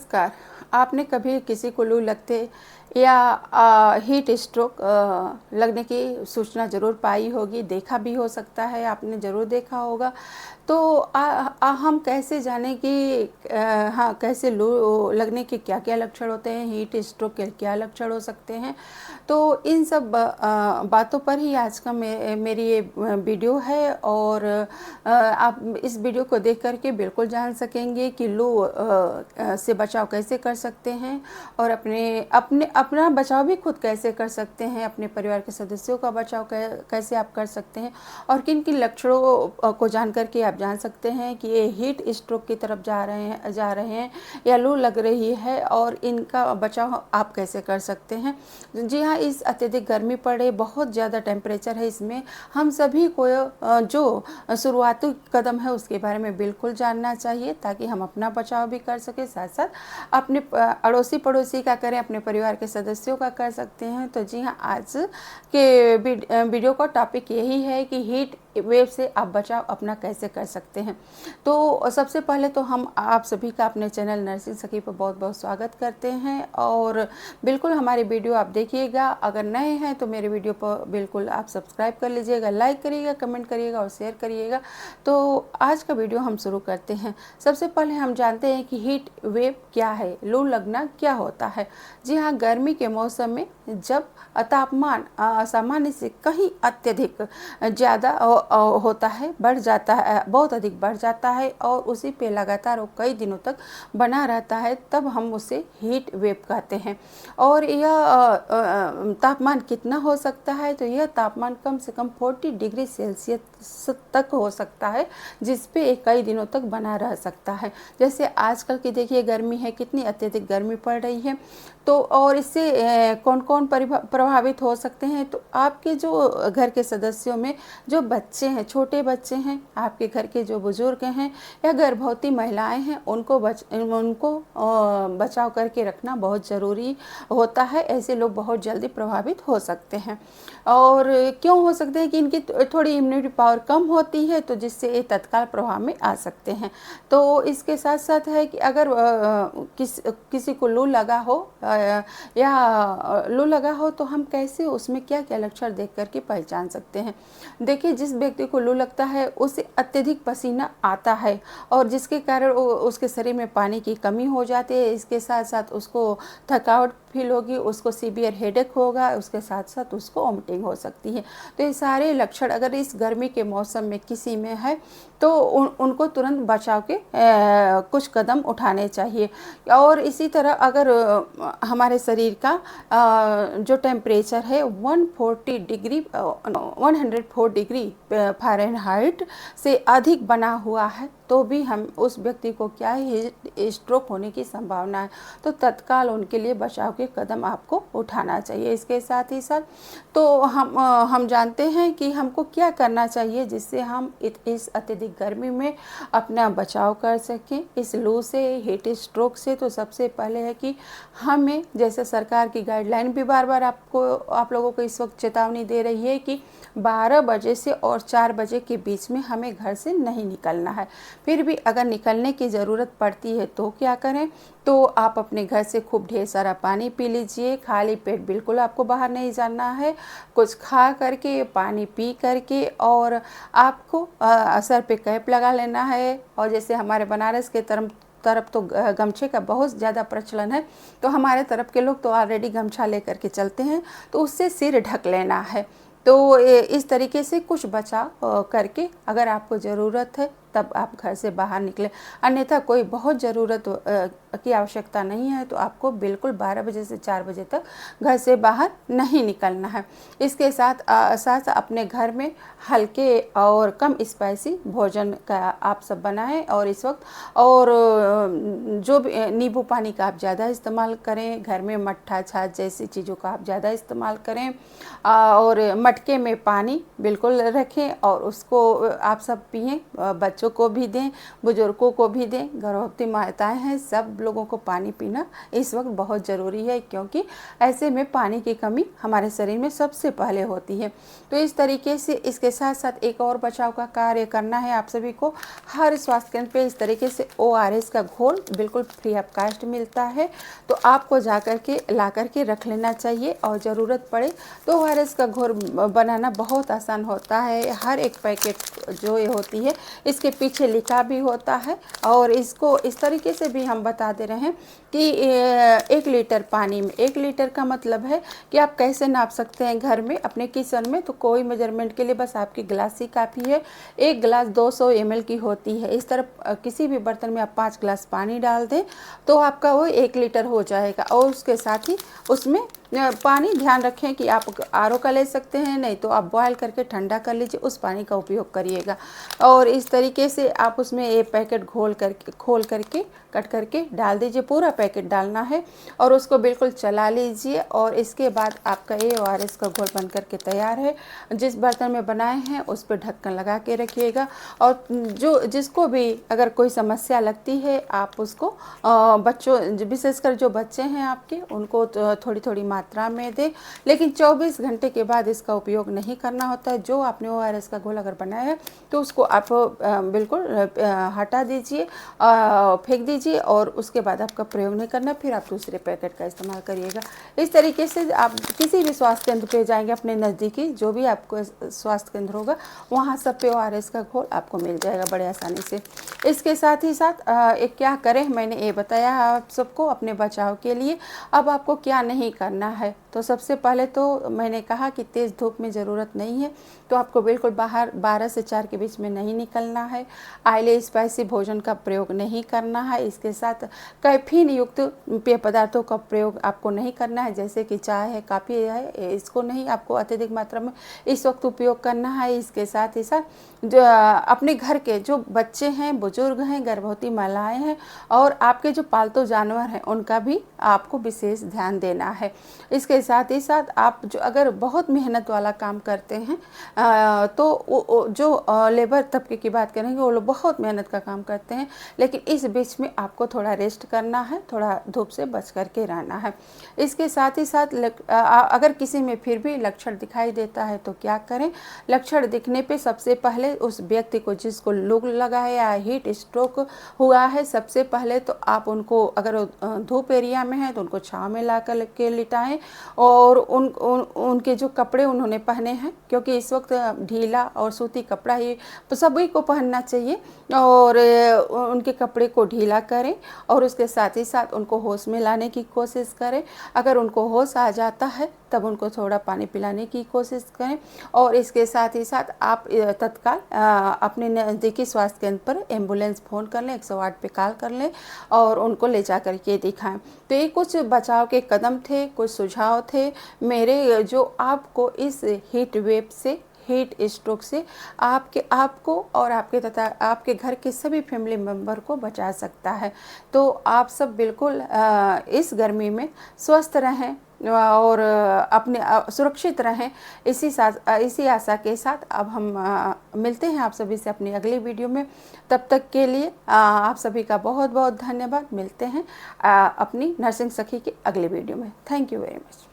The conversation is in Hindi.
नमस्कार। आपने कभी किसी को लू लगते या हीट स्ट्रोक लगने की सूचना ज़रूर पाई होगी, देखा भी हो सकता है, आपने ज़रूर देखा होगा। तो हम कैसे जानें कि हाँ, कैसे लू लगने के क्या-क्या लक्षण होते हैं, हीट स्ट्रोक के क्या लक्षण हो सकते हैं। तो इन सब बातों पर ही आज का मेरी ये वीडियो है और आप इस वीडियो को देख कर के बिल्कुल जान सकेंगे कि लू से बचाव कैसे कर सकते हैं और अपना बचाव भी खुद कैसे कर सकते हैं, अपने परिवार के सदस्यों का बचाव कैसे आप कर सकते हैं और किन-किन लक्षणों को जान कर के आप जान सकते हैं कि ये हीट स्ट्रोक की तरफ जा रहे हैं या लू लग रही है और इनका बचाव आप कैसे कर सकते हैं। जी हाँ, इस अत्यधिक गर्मी पड़े, बहुत ज़्यादा टेम्परेचर है इसमें, हम सभी को जो शुरुआती कदम है उसके बारे में बिल्कुल जानना चाहिए ताकि हम अपना बचाव भी कर सकें, साथ-साथ अपने अड़ोसी-पड़ोसी का करें, अपने परिवार के सदस्यों का कर सकते हैं। तो जी हाँ, आज के वीडियो का टॉपिक यही है कि हीट वेव से आप बचाव अपना कैसे कर सकते हैं। तो सबसे पहले तो हम आप सभी का अपने चैनल नर्सिंग सखी पर बहुत-बहुत स्वागत करते हैं और बिल्कुल हमारी वीडियो आप देखिएगा। अगर नए हैं तो मेरे वीडियो पर बिल्कुल आप सब्सक्राइब कर लीजिएगा, लाइक करिएगा, कमेंट करिएगा और शेयर करिएगा। तो आज का वीडियो हम शुरू करते हैं। सबसे पहले हम जानते हैं कि हीट वेव क्या है, लू लगना क्या होता है। जी हाँ, गर्मी के मौसम में जब तापमान सामान्य से कहीं अत्यधिक ज़्यादा होता है, बढ़ जाता है, बहुत अधिक बढ़ जाता है और उसी पे लगातार वो कई दिनों तक बना रहता है, तब हम उसे हीट वेव कहते हैं। और यह तापमान कितना हो सकता है, तो यह तापमान कम से कम 40 डिग्री सेल्सियस तक हो सकता है, जिस पे कई दिनों तक बना रह सकता है। जैसे आजकल की देखिए गर्मी है, कितनी अत्यधिक गर्मी पड़ रही है। तो और इससे कौन-कौन प्रभावित हो सकते हैं, तो आपके जो घर के सदस्यों में जो बच्चे हैं, छोटे बच्चे हैं, आपके घर के जो बुजुर्ग हैं या गर्भवती महिलाएं हैं, उनको बचाव करके रखना बहुत ज़रूरी होता है। ऐसे लोग बहुत जल्दी प्रभावित हो सकते हैं। और क्यों हो सकते हैं कि इनकी थोड़ी इम्यूनिटी पावर कम होती है, तो जिससे ये तत्काल प्रभाव में आ सकते हैं। तो इसके साथ साथ है कि अगर किसी को लू लगा हो तो हम कैसे उसमें क्या-क्या लक्षण देख कर के पहचान सकते हैं। देखिए, जिस व्यक्ति को लू लगता है उसे अत्यधिक पसीना आता है और जिसके कारण उसके शरीर में पानी की कमी हो जाती है। इसके साथ-साथ उसको थकावट फील होगी, उसको सीवियर हेडेक होगा, उसके साथ-साथ उसको वोमिटिंग हो सकती है। तो ये सारे लक्षण अगर इस गर्मी के मौसम में किसी में है तो उनको तुरंत बचाव के कुछ कदम उठाने चाहिए। और इसी तरह अगर हमारे शरीर का जो टेम्परेचर है 104 डिग्री फ़ारेनहाइट से अधिक बना हुआ है, तो भी हम उस व्यक्ति को क्या है स्ट्रोक होने की संभावना है, तो तत्काल उनके लिए बचाव के कदम आपको उठाना चाहिए। इसके साथ ही साथ तो हम जानते हैं कि हमको क्या करना चाहिए जिससे हम इस अत्यधिक गर्मी में अपना बचाव कर सकें इस लू से, हीट स्ट्रोक से। तो सबसे पहले है कि हमें, जैसे सरकार की गाइडलाइन भी बार-बार आप लोगों को इस वक्त चेतावनी दे रही है कि 12 बजे से और 4 बजे के बीच में हमें घर से नहीं निकलना है। फिर भी अगर निकलने की ज़रूरत पड़ती है तो क्या करें, तो आप अपने घर से खूब ढेर सारा पानी पी लीजिए। खाली पेट बिल्कुल आपको बाहर नहीं जाना है। कुछ खा करके, पानी पी करके और आपको सर पे कैप लगा लेना है। और जैसे हमारे बनारस के तरफ तो गमछे का बहुत ज़्यादा प्रचलन है, तो हमारे तरफ के लोग तो ऑलरेडी गमछा लेकर के चलते हैं, तो उससे सिर ढक लेना है। तो इस तरीके से कुछ बचाव करके अगर आपको ज़रूरत है तब आप घर से बाहर निकलें। अन्यथा कोई बहुत ज़रूरत की आवश्यकता नहीं है तो आपको बिल्कुल 12 बजे से 4 बजे तक घर से बाहर नहीं निकलना है। इसके साथ अपने घर में हल्के और कम स्पाइसी भोजन का आप सब बनाएं और इस वक्त और जो भी नींबू पानी का आप ज़्यादा इस्तेमाल करें, घर में मट्ठा, छाछ जैसी चीज़ों का आप ज़्यादा इस्तेमाल करें और मटके में पानी बिल्कुल रखें और उसको आप सब पिएं। बच्चों बच्चों को भी दें, बुजुर्गों को भी दें, गर्भवती माताएं हैं, सब लोगों को पानी पीना इस वक्त बहुत ज़रूरी है, क्योंकि ऐसे में पानी की कमी हमारे शरीर में सबसे पहले होती है। तो इस तरीके से इसके साथ साथ एक और बचाव का कार्य करना है आप सभी को। हर स्वास्थ्य केंद्र पे इस तरीके से ORS का घोल बिल्कुल फ्री ऑफ कास्ट मिलता है, तो आपको जा कर के ला कर के रख लेना चाहिए, और ज़रूरत पड़े तो ORS का घोल बनाना बहुत आसान होता है। हर एक पैकेट जो ये होती है इसके पीछे लिखा भी होता है, और इसको इस तरीके से भी हम बता दे रहे हैं कि 1 लीटर पानी में, 1 लीटर का मतलब है कि आप कैसे नाप सकते हैं घर में अपने किचन में, तो कोई मेजरमेंट के लिए बस आपकी गिलास ही काफ़ी है। 1 गिलास 200 ml की होती है। इस तरह किसी भी बर्तन में आप 5 गिलास पानी डाल दें तो आपका वो 1 लीटर हो जाएगा। और उसके साथ ही उसमें पानी ध्यान रखें कि आप RO का ले सकते हैं, नहीं तो आप बॉयल करके ठंडा कर लीजिए, उस पानी का उपयोग करिएगा। और इस तरीके से आप उसमें ये पैकेट खोल करके कट करके डाल दीजिए, पूरा पैकेट डालना है, और उसको बिल्कुल चला लीजिए। और इसके बाद आपका ये ORS का घोल बन करके तैयार है। जिस बर्तन में बनाए हैं उस पर ढक्कन लगा के रखिएगा, और जिसको भी अगर कोई समस्या लगती है आप उसको बच्चों, विशेषकर जो बच्चे हैं आपके, उनको थोड़ी थोड़ी मात्रा में दें, लेकिन 24 घंटे के बाद इसका उपयोग नहीं करना होता है। जो आपने ORS का घोल अगर बनाया है तो उसको आप बिल्कुल हटा दीजिए, फेंक दीजिए, और उसके बाद आपका प्रयोग नहीं करना, फिर आप दूसरे पैकेट का इस्तेमाल करिएगा। इस तरीके से आप किसी भी स्वास्थ्य केंद्र पे जाएंगे, अपने नज़दीकी जो भी आपको स्वास्थ्य केंद्र होगा, वहाँ सब पे ORS का घोल आपको मिल जाएगा बड़े आसानी से। इसके साथ ही साथ एक क्या करें, मैंने ये बताया आप सबको अपने बचाव के लिए। अब आपको क्या नहीं करना है, तो सबसे पहले तो मैंने कहा कि तेज़ धूप में ज़रूरत नहीं है, तो आपको बिल्कुल बाहर 12 से 4 के बीच में नहीं निकलना है। ऑयली स्पाइसी भोजन का प्रयोग नहीं करना है। इसके साथ कैफीन युक्त पेय पदार्थों का प्रयोग आपको नहीं करना है, जैसे कि चाय है, कॉफ़ी है, इसको नहीं आपको अत्यधिक मात्रा में इस वक्त उपयोग करना है। इसके साथ ही साथ जो अपने घर के जो बच्चे हैं, बुजुर्ग हैं, गर्भवती महिलाएं हैं, और आपके जो पालतू जानवर हैं, उनका भी आपको विशेष ध्यान देना है। इसके साथ ही साथ आप जो अगर बहुत मेहनत वाला काम करते हैं, तो जो लेबर तबके की बात करेंगे, वो लोग बहुत मेहनत का काम करते हैं, लेकिन इस बीच में आपको थोड़ा रेस्ट करना है, थोड़ा धूप से बच कर के रहना है। इसके साथ ही साथ अगर किसी में फिर भी लक्षण दिखाई देता है तो क्या करें। लक्षण दिखने पे सबसे पहले उस व्यक्ति को जिसको लू लगा है या हीट स्ट्रोक हुआ है, सबसे पहले तो आप उनको, अगर धूप एरिया में है तो उनको छाँव में ला कर के लिटाएं, और उनके जो कपड़े उन्होंने पहने हैं, क्योंकि इस वक्त ढीला और सूती कपड़ा ही सभी को पहनना चाहिए, और उनके कपड़े को ढीला करें, और उसके साथ ही साथ उनको होश में लाने की कोशिश करें। अगर उनको होश आ जाता है तब उनको थोड़ा पानी पिलाने की कोशिश करें, और इसके साथ ही साथ आप तत्काल अपने नज़दीकी स्वास्थ्य केंद्र पर एम्बुलेंस फ़ोन कर लें, 108 पे कॉल कर लें, और उनको ले जा कर के दिखाएं। तो ये कुछ बचाव के कदम थे, कुछ सुझाव थे मेरे, जो आपको इस हीट वेव से, हीट स्ट्रोक से आपको और आपके तथा आपके घर के सभी फैमिली मेम्बर को बचा सकता है। तो आप सब बिल्कुल इस गर्मी में स्वस्थ रहें और अपने सुरक्षित रहें, इसी आशा के साथ अब हम मिलते हैं आप सभी से अपनी अगली वीडियो में। तब तक के लिए आप सभी का बहुत बहुत धन्यवाद। मिलते हैं अपनी नर्सिंग सखी की अगली वीडियो में। Thank you very much.